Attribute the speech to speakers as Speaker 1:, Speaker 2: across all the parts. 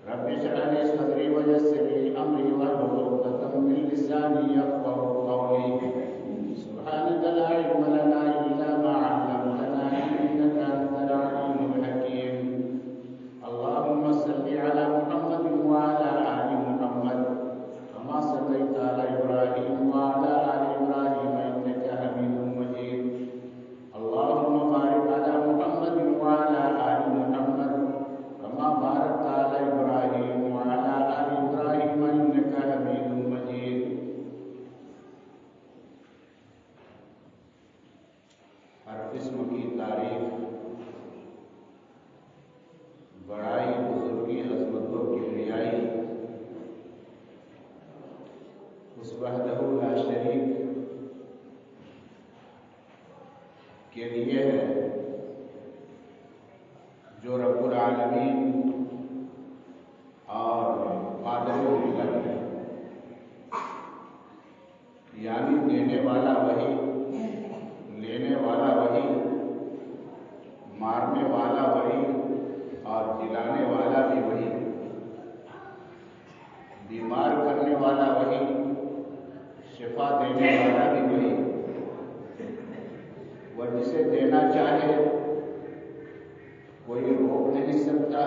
Speaker 1: رب اشرح لي صدري ويسر لي امري واحلل عقدة من لساني يفقهوا قولي سبحانك لا علم لنا الا ما علمتنا انك انت العليم الحكيم. اللهم صل على محمد وعلى ال محمد كما صليت على ابراهيم وعلى ال ابراهيم انك حميد مجيد. اللهم بارك على محمد وعلى ال محمد كما باركت على ابراهيم وعلى ال ابراهيم انك حميد مجيد. ہر قسم کی تعریف بڑائی بزرگی عظمتوں کی ریائی اس وحدہ لا شریک کے لیے ہے جو رب العالمین اور قادر الملک ہے، یعنی دینے والا وہی، لینے والا وہی، مارنے والا وہی اور جلانے والا بھی وہی، بیمار کرنے والا وہی، شفا دینے والا بھی وہی. وہ جسے دینا چاہے کوئی روک نہیں سکتا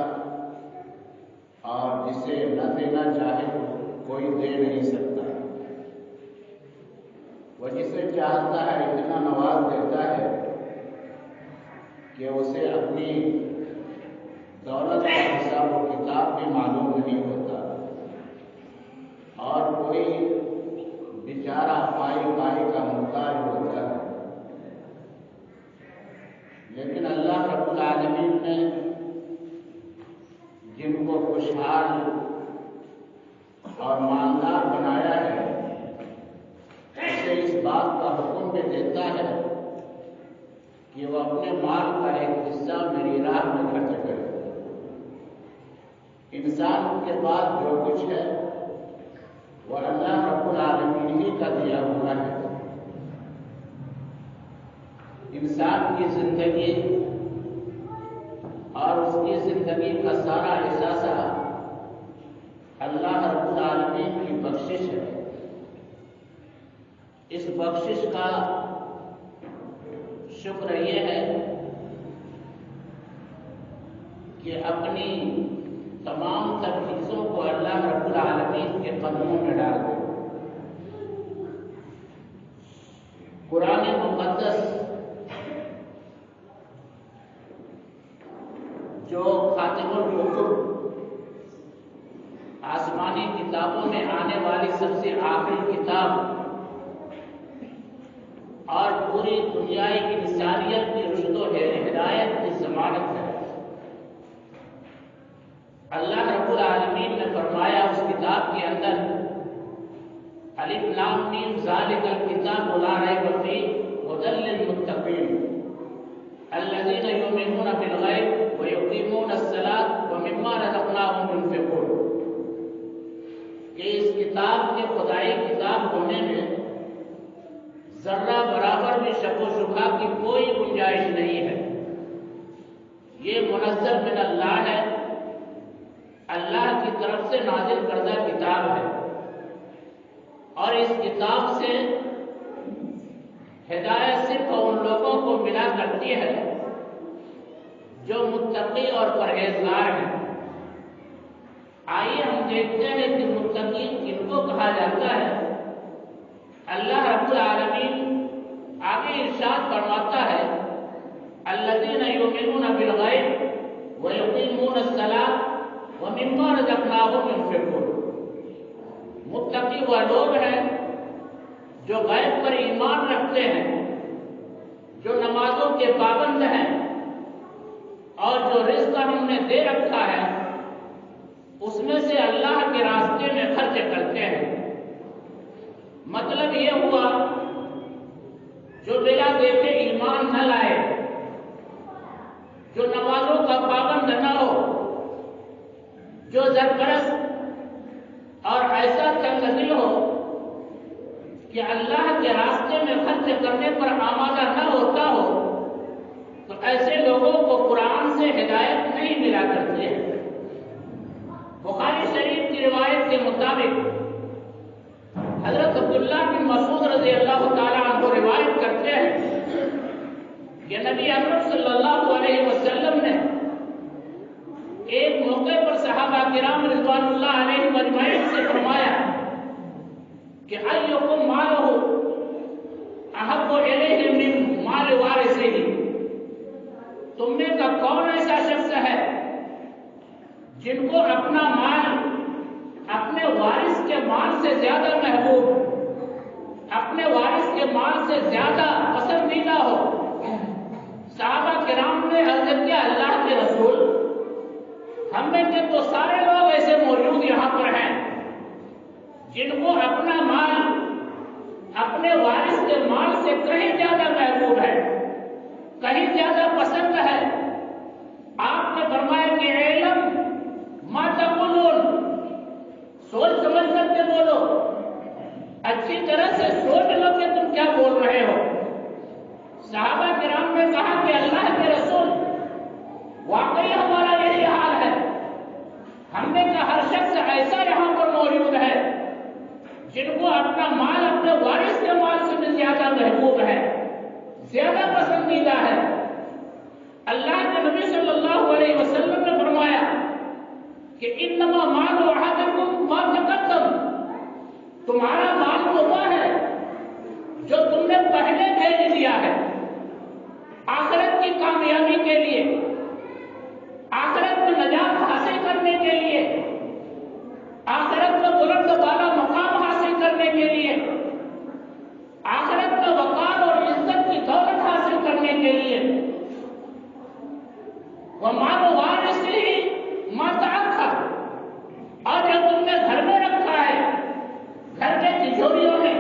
Speaker 1: اور جسے نہ دینا چاہے کوئی دے نہیں سکتا. وہ جسے چاہتا ہے اتنا نواز دیتا ہے کہ اسے اپنی دولت کا حساب و کتاب بھی معلوم نہیں ہوتا اور کوئی بیچارہ پائی پائی کا محتاج ہوتا ہے. لیکن اللہ رب العالمین نے جن کو خوشحال اور مالدار بنایا ہے اسے اس بات کا حکم بھی دیتا ہے کہ وہ اپنے مال کا ایک حصہ میری راہ میں خرچ کرے. انسان کے پاس جو کچھ ہے وہ اللہ رب العالمین ہی کا دیا ہوا ہے. انسان کی زندگی اور اس کی زندگی کا سارا احساسہ اللہ رب العالمین کی بخشش ہے. اس بخشش کا شکر یہ ہے کہ اپنی تمام تر چیزوں کو اللہ رب العالمین کے قدموں میں ڈال دے. قرآن مقدس جو خاتم الکتب آسمانی کتابوں میں آنے والی سب سے آخری کتاب اور پوری دنیائی انسانیت کی رشد و ہدایت کی ضمانت ہے. اللہ رب العالمین نے فرمایا اس کتاب کے اندر الف لام میم ذالک الکتاب لا ریب فیہ ھدی للمتقین الذین یؤمنون بالغیب ویقیمون الصلاۃ ومما رزقناہم ينفقون. کہ اس کتاب کے خدائی کتاب ہونے میں ذرہ برابر بھی شک و شبہ کی کوئی گنجائش نہیں ہے. یہ منزل من اللہ ہے، اللہ کی طرف سے نازل کردہ کتاب ہے اور اس کتاب سے ہدایت صرف ان لوگوں کو ملا کرتی ہے جو متقی اور پرہیزگار ہیں. آئیے ہم دیکھتے ہیں کہ متقین کن کو کہا جاتا ہے. اللہ رب العالمین آگے ارشاد فرماتا ہے الذین یؤمنون بالغیب ویقیمون الصلاۃ ومما رزقناہم ينفقون. متقی وہ لوگ ہیں جو غیب پر ایمان رکھتے ہیں، جو نمازوں کے پابند ہیں اور جو رزق ہم نے دے رکھا ہے اس میں سے اللہ کے راستے میں خرچ کرتے ہیں. مطلب یہ ہوا جو بلا دیکھے ایمان نہ لائے، جو نمازوں کا پابند نہ ہو، جو سرپرست اور ایسا تنگ دل ہو کہ اللہ کے راستے میں خرچ کرنے پر آمادہ نہ ہوتا ہو، تو ایسے لوگوں کو قرآن سے ہدایت نہیں ملا کرتی ہے. وہ روایت کے مطابق حضرت عبداللہ بن مسعود رضی اللہ تعالیٰ عنہ روایت کرتے ہیں کہ نبی اکرم صلی اللہ علیہ وسلم نے ایک موقع پر صحابہ کرام رضوان اللہ علیہ اجمعین سے فرمایا کہ ایکم مالہ احب الیہ من مال وارثہ، تم میں کا کون ایسا شخص ہے جن کو اپنا مال اپنے وارث کے مال سے زیادہ محبوب، اپنے وارث کے مال سے زیادہ پسندیدہ ہو؟ صحابہ کرام نے عرض کیا اللہ کے رسول، ہم میں کے تو سارے لوگ ایسے موجود یہاں پر ہیں جن کو اپنا مال اپنے وارث کے مال سے کہیں زیادہ محبوب ہے، کہیں زیادہ پسند ہے۔ آپ نے فرمایا کہ علم ما تقولون، سوچ سمجھ کر کے بولو، اچھی طرح سے سوچ لو کہ تم کیا بول رہے ہو۔ صحابہ کرام نے کہا کہ اللہ کے رسول، واقعی ہمارا یہی حال ہے، ہم نے کہا ہر شخص ایسا یہاں پر موجود ہے جن کو اپنا مال اپنے وارث کے مال سے بھی زیادہ محبوب ہے، زیادہ پسندیدہ ہے۔ اللہ کے نبی صلی اللہ علیہ وسلم نے فرمایا کہ انما مال احدکم ما تقدم، تمہارا مال وہ ہے جو تم نے پہلے بھیج دیا ہے آخرت کی کامیابی کے لیے، آخرت میں نجات حاصل کرنے کے لیے، آخرت میں بلند بالا مقام حاصل کرنے کے لیے، آخرت میں وقار اور عزت کی دولت حاصل کرنے کے لیے۔ وَمَالُ وَارِثِهِ مَا تَأَخَّرَ، اور جو تم نے گھر میں رکھا ہے، گھر کے تجوریوں میں،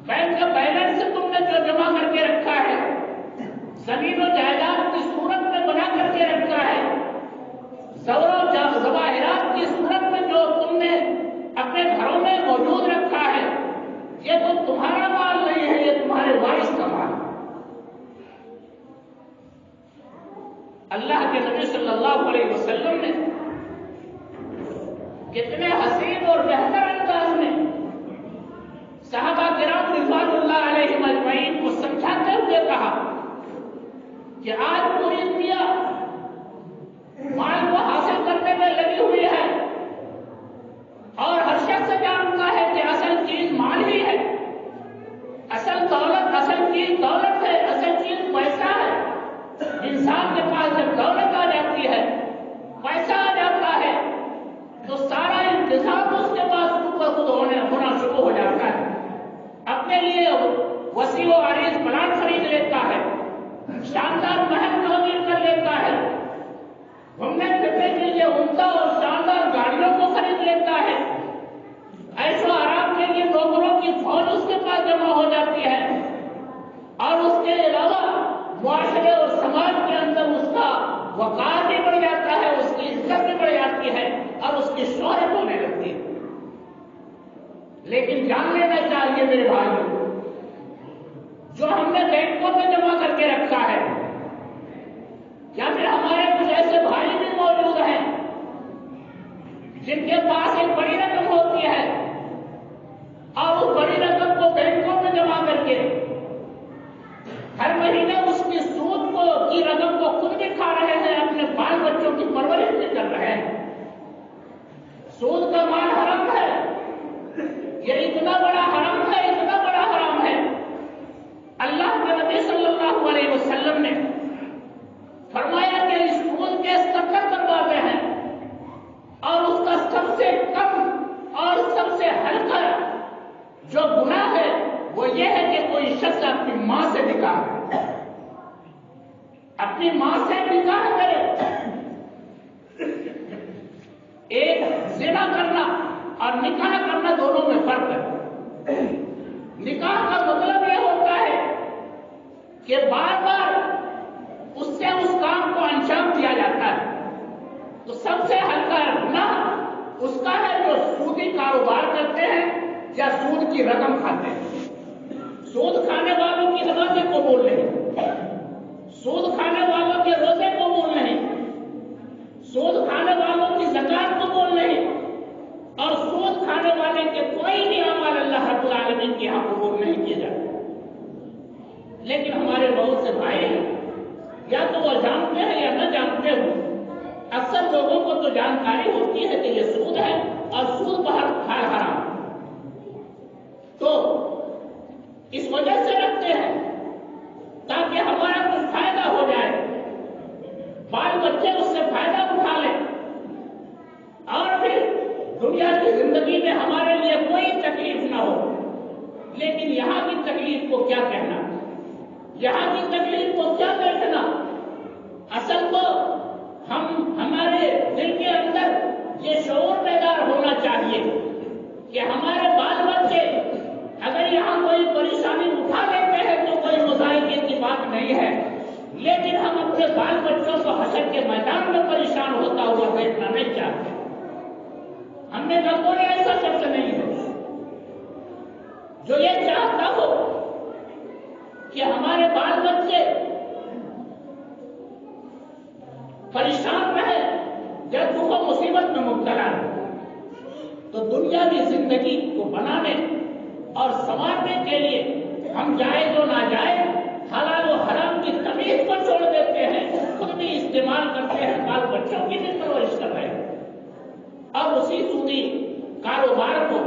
Speaker 1: بینک کا بیلنس سے تم نے جو جمع کر کے رکھا ہے، زمین و جائیداد کی صورت میں بنا کر کے رکھا ہے، زور و ظواہرات کی صورت میں جو تم نے اپنے گھروں میں موجود رکھا ہے، یہ تو تمہارا مال نہیں ہے، یہ تمہارے وارث کا مال۔ اللہ کے نبی صلی اللہ علیہ وسلم نے کتنے حسین اور بہتر انداز میں صحابہ کرام رضوان اللہ علیہ اجمعین کو سمجھاتے ہوئے کہا کہ آج پوری دنیا مال کو حاصل کرنے میں لگی ہوئی ہے اور ہر شخص جانتا ہے کہ اصل چیز مال ہی ہے، اصل دولت، اصل چیز دولت ہے، اصل چیز پیسہ ہے۔ انسان کے پاس جب دولت آ جاتی ہے، پیسہ آ جاتا ہے، تو سارا انتظام اس کے پاس خود بخود ہونا شروع ہو جاتا ہے۔ اپنے لیے وسیع و عریض پلان خرید لیتا ہے، شاندار محل تعمیر کر لیتا ہے، گھومنے پھرنے کے لیے عمدہ اور شاندار گاڑیوں کو خرید لیتا ہے، عیش و آرام کے لیے نوکروں کی فوج اس کے پاس جمع ہو جاتی ہے، اور اس کے علاوہ معاشرے اور سماج کے اندر اس کا وقار بھی بڑھ جاتا ہے، اس کی عزت بھی بڑھ جاتی ہے اور اس کی شہرت ہونے لگتی ہے۔ لیکن جان لینا چاہیے میرے بھائیوں، جو ہم نے بینکوں میں جمع کر کے رکھا ہے، یا پھر ہمارے کچھ ایسے بھائی بھی موجود ہیں جن کے پاس ایک بڑی رقم ہوتی ہے اور اس بڑی رقم کو بینکوں میں جمع کر کے ہر مہینے اس کی سود کی رقم کو خود بھی کھا رہے ہیں، اپنے بال بچوں کی پرورش بھی کر رہے ہیں۔ سود کا مال حرام ہے، یہ اتنا بڑا حرام ہے، اتنا بڑا حرام ہے۔ اللہ کے نبی صلی اللہ علیہ وسلم نے فرمایا کہ اس سود کے 70 دروازے ہیں اور اس کا سب سے کم اور سب سے ہلکا جو گناہ ہے وہ یہ ہے کہ کوئی شخص اپنی ماں سے نکاح کرے، اپنی ماں سے نکاح کرے۔ ایک زنا کرنا اور نکاح کرنا دونوں میں فرق ہے۔ نکاح کا مطلب یہ ہوتا ہے کہ بار بار اس سے اس کام کو انجام دیا جاتا ہے، تو سب سے ہلکا گناہ اس کا ہے جو سودی کاروبار کرتے ہیں یا سود کی رقم کھاتے ہیں۔ سود کھانے والوں کی نمازیں قبول نہیں، سود کھانے والوں کے روزے قبول نہیں، سود کھانے والوں کی زکات قبول نہیں، اور دنیا کی زندگی میں ہمارے لیے کوئی تکلیف نہ ہو، لیکن یہاں کی تکلیف کو کیا کہنا، یہاں کی تکلیف کو کیا دیکھنا؟ اصل کو ہمارے دل کے اندر یہ شعور بیدار ہونا چاہیے کہ ہمارے بال بچے اگر یہاں کوئی پریشانی اٹھا لیتے ہیں تو کوئی مذائقے کی بات نہیں ہے، لیکن ہم اپنے بال بچوں کو حشر کے میدان میں پریشان ہوتا ہوا دیکھنا نہیں چاہتے۔ ہم نے کہا کوئی ایسا شخص نہیں ہے جو یہ چاہتا ہو کہ ہمارے بال بچے پریشان رہے، جب دکھ و مصیبت میں مبتلا ہے۔ تو دنیاوی زندگی کو بنانے اور سنوارنے کے لیے ہم جائز و ناجائز، حلال و حرام کی تمیز کو چھوڑ دیتے ہیں، خود بھی استعمال کرتے ہیں، بال بچوں کی بھی پرورش کر رہے ہیں، اور اسی سودی کاروبار کو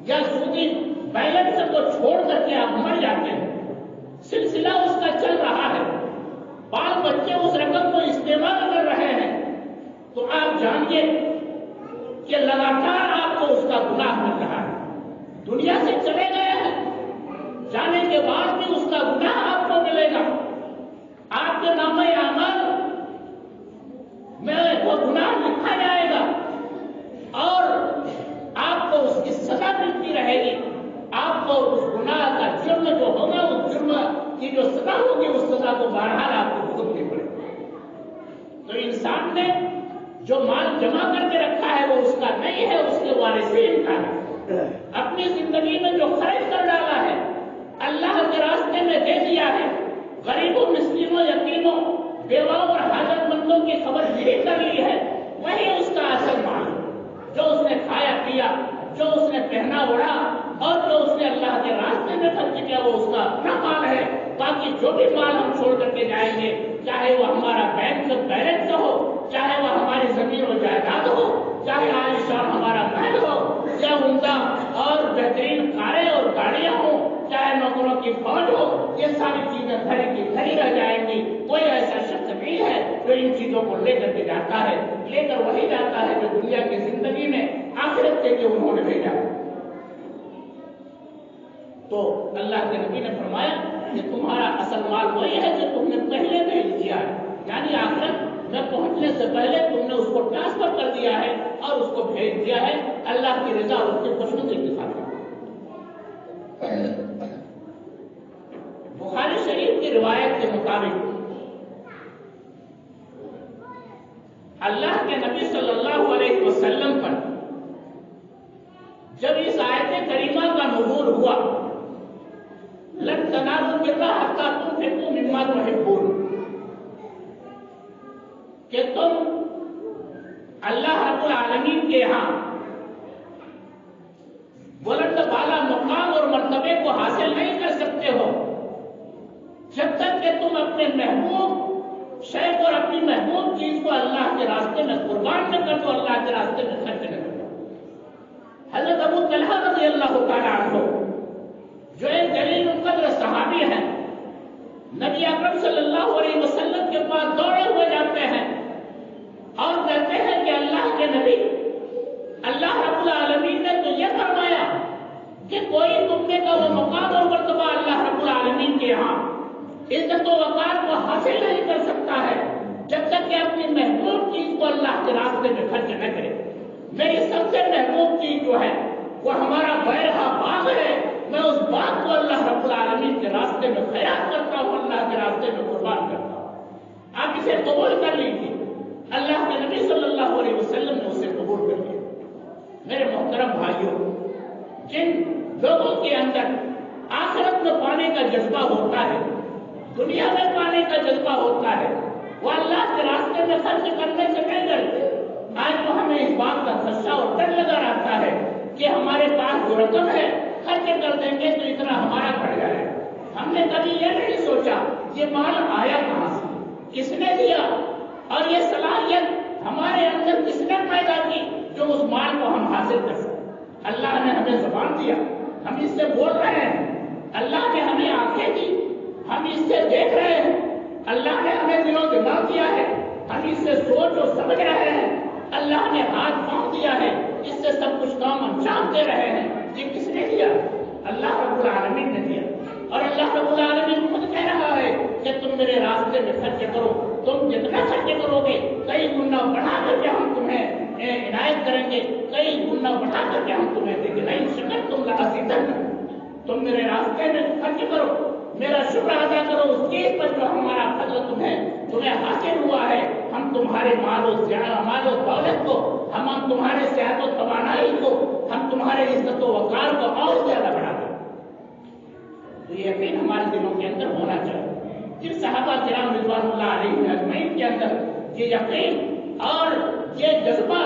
Speaker 1: یا سودی بیلنس کو چھوڑ کر کے آپ مر جاتے ہیں۔ سلسلہ اس کا چل رہا ہے، بال بچے اس رقم کو استعمال کر رہے ہیں، تو آپ جانیے کہ لگاتار آپ کو اس کا گناہ مل رہا ہے۔ دنیا سے چلے گئے ہیں، جانے کے بعد بھی اس کا گناہ آپ کو ملے گا، آپ کے نامہ اعمال میں وہ گناہ لکھا جائے گا اور آپ کو اس کی سزا ملتی رہے گی۔ آپ کو اس گناہ کا جرم جو ہوگا، اس جرم کی جو سزا ہوگی، اس سزا کو بہرحال آپ کو بھگتنی پڑے گی۔ تو انسان نے جو مال جمع کر کے رکھا ہے وہ اس کا نہیں ہے، اس کے وارثین کا ہے۔ اپنی زندگی میں جو خرچ کر ڈالا ہے، اللہ کے راستے میں دے دیا ہے، غریبوں، مسکینوں، یتیموں، بیواؤں اور حاجت مندوں کی خبر نہیں کر لی ہے، وہی اس کا اصل مال ہے۔ جو اس نے کھایا پیا، جو اس نے پہنا اوڑھا اور جو اس نے اللہ کے راستے میں خرچ کیا، وہ اس کا اپنا مال ہے۔ باقی جو بھی مال ہم چھوڑ کر کے جائیں گے، چاہے وہ ہمارا بینک بیلنس ہو، چاہے وہ ہماری زمین و جائیداد ہو، چاہے عالیشان ہمارا محل ہو، یا عمدہ اور بہترین کاریں اور گاڑیاں ہوں، چاہے نوکروں کی فوج ہو، یہ ساری چیزیں دھری کی دھری رہ جائیں گی۔ کوئی ایسا شخص نہیں ہے جو ان چیزوں کو لے کر کے جاتا ہے، لے کر وہی جاتا ہے جو دنیا کی زندگی میں آخرت کے لیے انہوں نے بھیجا۔ تو اللہ کے نبی نے فرمایا کہ تمہارا اصل مال وہی ہے جو تم نے پہلے بھیج دیا ہے، یعنی آخرت میں پہنچنے سے پہلے تم نے اس کو ٹرانسفر کر دیا ہے اور اس کو بھیج دیا ہے اللہ کی رضا اور اس کی خوشنودی کی خاطر۔ بخاری شریف کی روایت کے مطابق اللہ کے نبی صلی اللہ علیہ وسلم پر جب اس آیت کریمہ کا نزول ہوا، لن تنالوا البر حتى تنفقوا مما تحبون، کہ تم اللہ رب العالمین کے یہاں بلند بالا مقام اور مرتبے کو حاصل نہیں کر سکتے ہو جب تک کہ تم اپنے محبوب شے اور اپنی محبوب چیز کو اللہ کے راستے میں قربان نہ کر دو، اللہ کے راستے میں خرچ نہ کر دو۔ حضرت ابو طلحہ رضی اللہ تعالیٰ عنہ جو ایک جلیل القدر صحابی ہیں، نبی اکرم صلی اللہ علیہ وسلم کے پاس دوڑے ہوئے جاتے ہیں اور کہتے ہیں کہ اللہ کے نبی، اللہ رب العالمین نے تو یہ فرمایا کہ کوئی تمنے کا وہ مقام اور مرتبہ اللہ رب العالمین کے یہاں عزت و وقار کو حاصل نہیں کر سکتا ہے جب تک کہ اپنی محبوب چیز کو اللہ کے راستے میں خرچ نہ کرے۔ میری سب سے محبوب چیز جو ہے وہ ہمارا بیرہا باغ ہے، میں اس باغ کو اللہ رب العالمین کے راستے میں خیرات کرتا ہوں، اللہ کے راستے میں قربان کرتا ہوں۔ آپ اسے قبول کر لیجیے۔ اللہ کے نبی صلی اللہ علیہ وسلم نے اسے قبول کر لیا۔ میرے محترم بھائیوں، جن لوگوں کے اندر آخرت میں پانے کا جذبہ ہوتا ہے، دنیا میں پانے کا جذبہ ہوتا ہے، وہ اللہ کے راستے میں خرچ کرنے سے نہیں ڈرتے۔ آج تو ہمیں اس بات کا خدشہ اور ڈر لگا رہتا ہے کہ ہمارے پاس جو رقم ہے خرچ کر دیں گے تو اتنا ہمارا بڑھ جائے۔ ہم نے کبھی یہ نہیں سوچا یہ مال آیا کہاں سے، کس نے دیا، اور یہ صلاحیت ہمارے اندر کس نے پیدا کی جو اس مال کو ہم حاصل کر سکیں۔ اللہ نے ہمیں زبان دیا، ہم اس سے بول رہے ہیں، اللہ نے ہمیں آنکھیں دی، ہم اس سے دیکھ رہے ہیں، اللہ نے ہمیں دل و دماغ دیا ہے، ہم اس سے سوچ اور سمجھ رہے ہیں، اللہ نے ہاتھ پاؤں دیا ہے، اس سے دیا؟ اللہ رب العالمین نے دیا. اور اللہ رب العالمین خود کہہ رہا ہے کہ تم میرے راستے میں خرچ کرو. تم جتنا خرچ کرو گے کئی گنا بڑھا کر کے ہم تمہیں عنایت کریں گے, کئی گنا بڑھا کر کے ہم تمہیں دیں گے. نہیں شکر تم لازیدن, تم میرے راستے میں خرچ کرو, میرا شکر ادا کرو اس چیز پر جو ہمارا فضل تمہیں حاصل ہوا ہے. ہم تمہارے مال و دولت کو, ہم تمہارے صحت و توانائی کو, ہم تمہارے عزت و وقار کو اور زیادہ بڑھا دیں. تو یہ یقین ہمارے دلوں کے اندر ہونا چاہیے. جن صحابہ کرام رضوان اللہ علیہ اجمعین کے اندر یہ یقین اور یہ جذبہ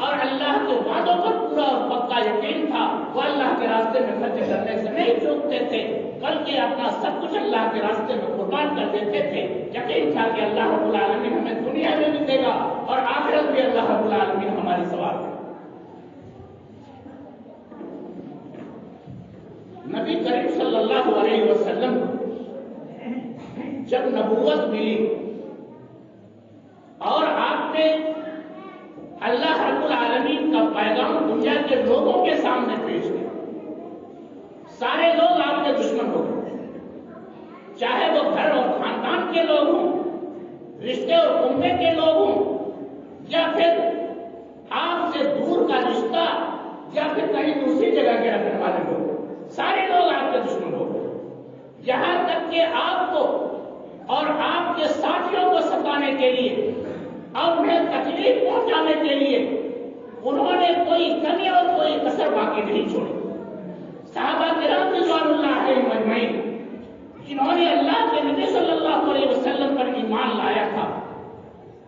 Speaker 1: اور اللہ کے وعدوں پر پورا اور پکا یقین تھا, وہ اللہ کے راستے میں خرچ کرنے سے نہیں چوکتے تھے, بلکہ اپنا سب کچھ اللہ کے راستے میں قربان کر دیتے تھے. یقین تھا کہ اللہ رب العالمین ہمیں دنیا میں بھی دے گا اور آخرت بھی اللہ رب العالمین ہماری ثواب دے گا. نبی کریم صلی اللہ علیہ وسلم جب نبوت ملی اور آپ نے اللہ رب العالمین کا پیغام دنیا کے لوگوں کے سامنے پیش کیا, سارے لوگ آپ کے دشمن ہو گئے, چاہے وہ گھر اور خاندان کے لوگ ہوں, رشتے اور کنبے کے لوگ ہوں, یا پھر آپ سے دور کا رشتہ, یا پھر کہیں دوسری جگہ کے رہنے والے لوگ, سارے لوگ آپ کے دشمن ہو گئے. یہاں تک کہ آپ کو اور آپ کے ساتھیوں کو ستانے کے لیے اور انہیں تکلیف پہنچانے کے لیے انہوں نے کوئی کمی اور کوئی کسر باقی نہیں چھوڑی. صحابہ کرام رضوان اللہ علیہم اجمعین جنہوں نے اللہ کے نبی صلی اللہ علیہ وسلم پر ایمان لایا تھا,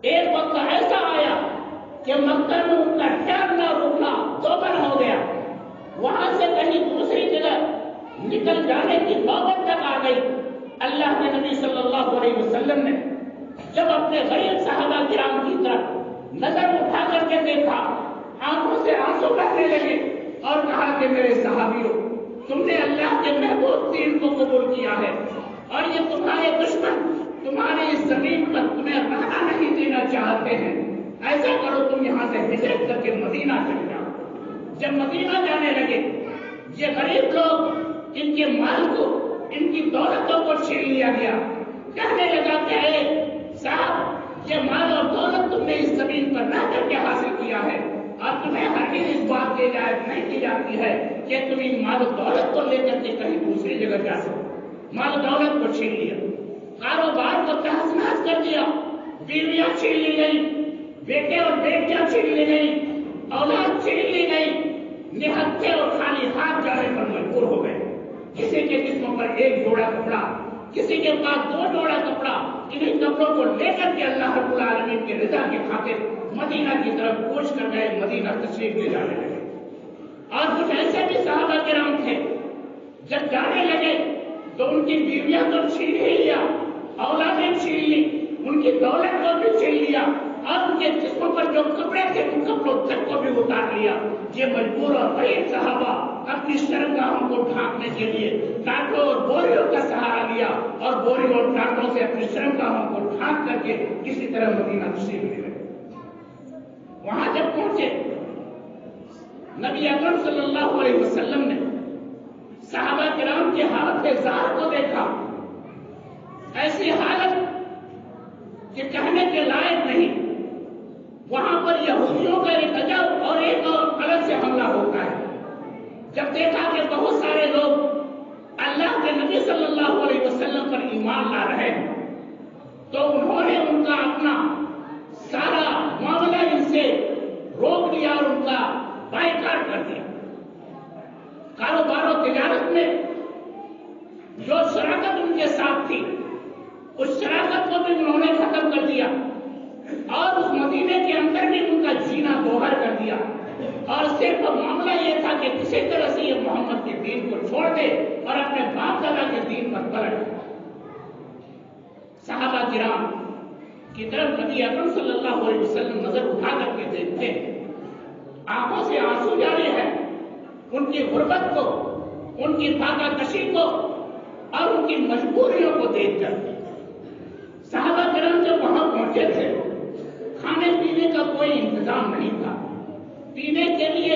Speaker 1: ایک وقت ایسا آیا کہ مکہ میں ان کا ٹھہرنا نہ رکنا دوبن ہو گیا. وہاں سے کہیں دوسری جگہ نکل جانے کی نوبت تک آ گئی. اللہ کے نبی صلی اللہ علیہ وسلم نے جب اپنے غریب صحابہ کرام کی طرف نظر اٹھا کر کے دیکھا, آنکھوں سے آنسو بہنے لگے اور کہا کہ میرے صحابیوں, تم نے اللہ کے محبوب دین کو قبول کیا ہے اور یہ تمہارے دشمن تمہاری اس زمین پر تمہیں رہنا نہیں دینا چاہتے ہیں. ایسا کرو تم یہاں سے ہجرت کر کے مدینہ چل جاؤ. جب مدینہ جانے لگے, یہ غریب لوگ ان کے مال کو, ان کی دولتوں کو چھین لیا گیا. کہنے لگا کہ اے صاحب, یہ مال اور دولت تم نے اس زمین پر رہ کر کے حاصل کیا ہے اور تمہیں ہرگز اس بات کی اجازت نہیں دی جاتی ہے کہ تم ان مال و دولت کو لے کر کے کہیں دوسری جگہ جا سکو. مال و دولت کو چھین لیا, کاروبار کو تہس نہس کر دیا, بیویاں چھین لی گئی, بیٹے اور بیٹیاں چھین لی گئی, اولاد چھین لی گئی, نہتے اور خالی ہاتھ جانے پر مجبور ہو گئے. کسی کے جسم پر ایک جوڑا کپڑا, کسی کے پاس 2 جوڑا کپڑا. انہیں کپڑوں کو لے کر کے اللہ رب العالمین کی رضا کی خاطر مدینہ کی طرف کوچ کر گئے, مدینہ تشریف لے جانے لگے. اور کچھ ایسے بھی صحابہ کرام تھے جب جانے لگے تو ان کی بیویاں تو چھین ہی لیا, اولادیں چھین لی, ان کی دولت کو بھی چھین لیا اور ان کے جسموں پر جو کپڑے تھے ان کپڑوں تک کو بھی اتار لیا. یہ مجبور اور غریب صحابہ اپنی شرمگاہوں کو ڈھانکنے کے لیے ٹانٹوں اور بوریوں کا سہارا لیا اور بوریوں اور ٹانٹوں سے اپنی شرمگاہوں کو ڈھانک کر کے کسی طرح مدینہ تشریف لے گئے. وہاں جب پہنچے, نبی اکرم صلی اللہ علیہ وسلم نے صحابہ کرام کی حالت زار کو دیکھا. ایسی حالت کہ کہنے کے لائق نہیں. وہاں پر یہودیوں کا ایک عجب اور ایک اور الگ سے حملہ ہوتا ہے. جب دیکھا کہ بہت سارے لوگ اللہ کے نبی صلی اللہ علیہ وسلم پر ایمان لا رہے ہیں تو انہوں نے ان کا اپنا سارا معاملہ ان سے روک دیا اور ان کا بائیکاٹ کر دیا. کاروبار و تجارت میں جو شراکت ان کے ساتھ تھی اس شراکت کو بھی انہوں نے ختم کر دیا اور اس مدینے کے اندر بھی ان کا جینا دوہر کر دیا. اور صرف معاملہ یہ تھا کہ کسی طرح سے یہ محمد کے دین کو چھوڑ دے اور اپنے باپ دادا کے دین پر پلٹ. صحابہ کرام کی طرف نبی اکرم صلی اللہ علیہ وسلم نظر اٹھا کر کے دیکھتے ہیں, آنکھوں سے آنسو جاری ہے ان کی غربت کو, ان کی فاقہ کشی کو اور ان کی مجبوریوں کو دیکھ کر. صحابہ کرام جب وہاں پہنچے تھے کھانے پینے کا کوئی انتظام نہیں تھا, پینے کے لیے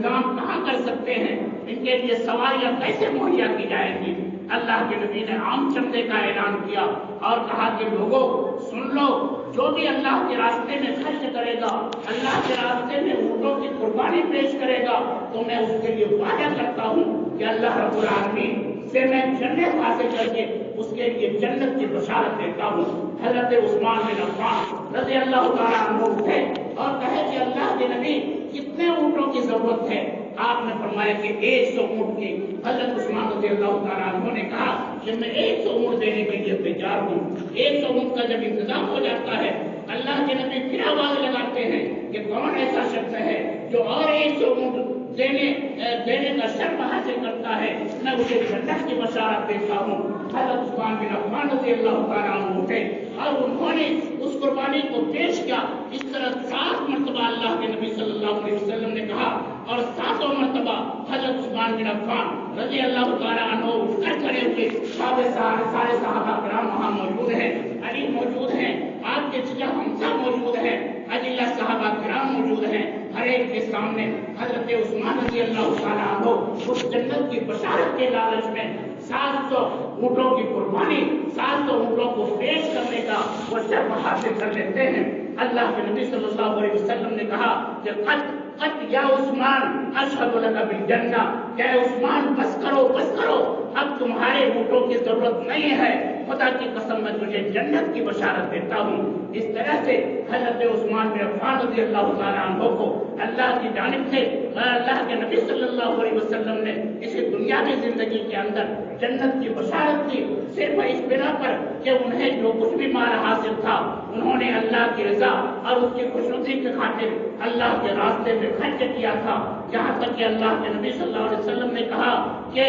Speaker 1: انتظام کہاں کر سکتے ہیں، ان کے لیے سواریاں کیسے مہیا کی جائیں گی۔ اللہ کے نبی نے عام چندے کا اعلان کیا اور کہا کہ لوگوں سن لو، جو بھی اللہ کے راستے میں خرچ کرے گا، اللہ کے راستے میں اونٹوں کی قربانی پیش کرے گا، تو میں اس کے لیے وعدہ کرتا ہوں کہ اللہ رب العالمین سے میں جنت حاصل کر کے اس کے لیے جنت کی بشارت دیتا ہوں۔ حضرت عثمان بن عفان رضی اللہ تعالیٰ عنہ اٹھے اور کہے کہ اللہ کے نبی کتنے اونٹوں کی ضرورت ہے؟ آپ نے فرمایا کہ 100 اونٹ کی۔ حضرت عثمان رضی اللہ تعالیٰ عنہ نے کہا کہ میں 100 اونٹ دینے کے لیے تیار ہوں۔ 100 اونٹ کا جب انتظام ہو جاتا ہے، اللہ کے نبی پھر آواز لگاتے ہیں کہ کون ایسا شخص ہے جو اور 100 اونٹ دینے کا شرط حاصل کرتا ہے، میں اسے جنت کی بشارت دیتا ہوں۔ حضرت عثمان بن عفان رضی اللہ تعالیٰ عنہ اٹھے اور انہوں نے اس قربانی کو پیش کیا۔ اس طرح 7 مرتبہ اللہ کے نبی صلی اللہ علیہ وسلم نے کہا اور 7 مرتبہ حضرت عثمان بن عفان رضی اللہ تعالیٰ عنہ اٹھ کر کھڑے ہوئے۔ سارے صحابہ کرام وہاں موجود ہیں، علی موجود ہیں، آپ کے چچا حمزہ موجود ہیں، اجلہ صحابہ کرام موجود ہیں۔ ہر ایک کے سامنے حضرت عثمان رضی اللہ تعالیٰ عنہ اس جنت کی بشارت کے لالچ میں 700 اونٹوں کی قربانی، 700 اونٹوں کو پیش کرنے کا وہ شرف حاصل کر لیتے ہیں۔ اللہ کے نبی صلی اللہ علیہ وسلم نے کہا کہ قط یا عثمان اشہد لک بالجنہ، کہ عثمان بس کرو بس کرو، اب تمہارے اونٹوں کی ضرورت نہیں ہے، خدا کی قسم میں تجھے جنت کی بشارت دیتا ہوں۔ اس طرح سے حضرت عثمان بن عفان رضی اللہ تعالیٰ عنہ کو اللہ کی جانب سے اللہ کے نبی صلی اللہ علیہ وسلم نے اسی دنیاوی زندگی کے اندر جنت کی بشارت کی، صرف اس بنا پر کہ انہیں جو کچھ بھی مال حاصل تھا انہوں نے اللہ کی رضا اور اس کی خوشنودی کی خاطر اللہ کے راستے میں خرچ کیا تھا۔ یہاں تک کہ اللہ کے نبی صلی اللہ علیہ وسلم نے کہا کہ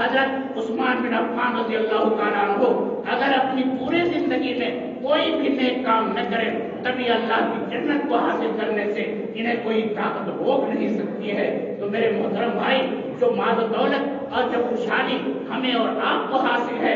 Speaker 1: حضرت عثمان بن عفان رضی اللہ تعالیٰ عنہ اگر اپنی پوری زندگی میں کوئی بھی نیک کام نہ کرے، تبھی اللہ کی جنت کو حاصل کرنے سے انہیں کوئی طاقت روک نہیں سکتی ہے۔ تو میرے محترم بھائی، جو مال و دولت اور جو خوشحالی ہمیں اور آپ کو حاصل ہے،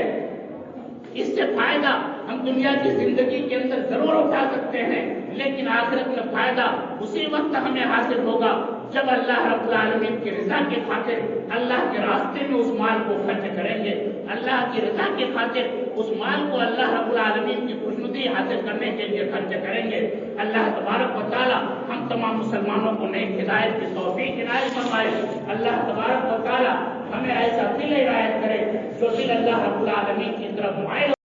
Speaker 1: اس سے فائدہ ہم دنیا کی زندگی کے اندر ضرور اٹھا سکتے ہیں، لیکن آخرت میں فائدہ اسی وقت ہمیں حاصل ہوگا جب اللہ رب العالمین کی رضا کی خاطر اللہ کے راستے میں اس مال کو خرچ کریں گے، اللہ کی رضا کی خاطر اس مال کو اللہ رب العالمین کی خوشنودی حاصل کرنے کے لیے خرچ کریں گے۔ اللہ تبارک و تعالی ہم تمام مسلمانوں کو نئی ہدایت کی توفیق عنایت فرمائے۔ اللہ تبارک و تعالی ہمیں ایسا دل عنایت کرے جو دل اللہ رب العالمین کی طرف مائل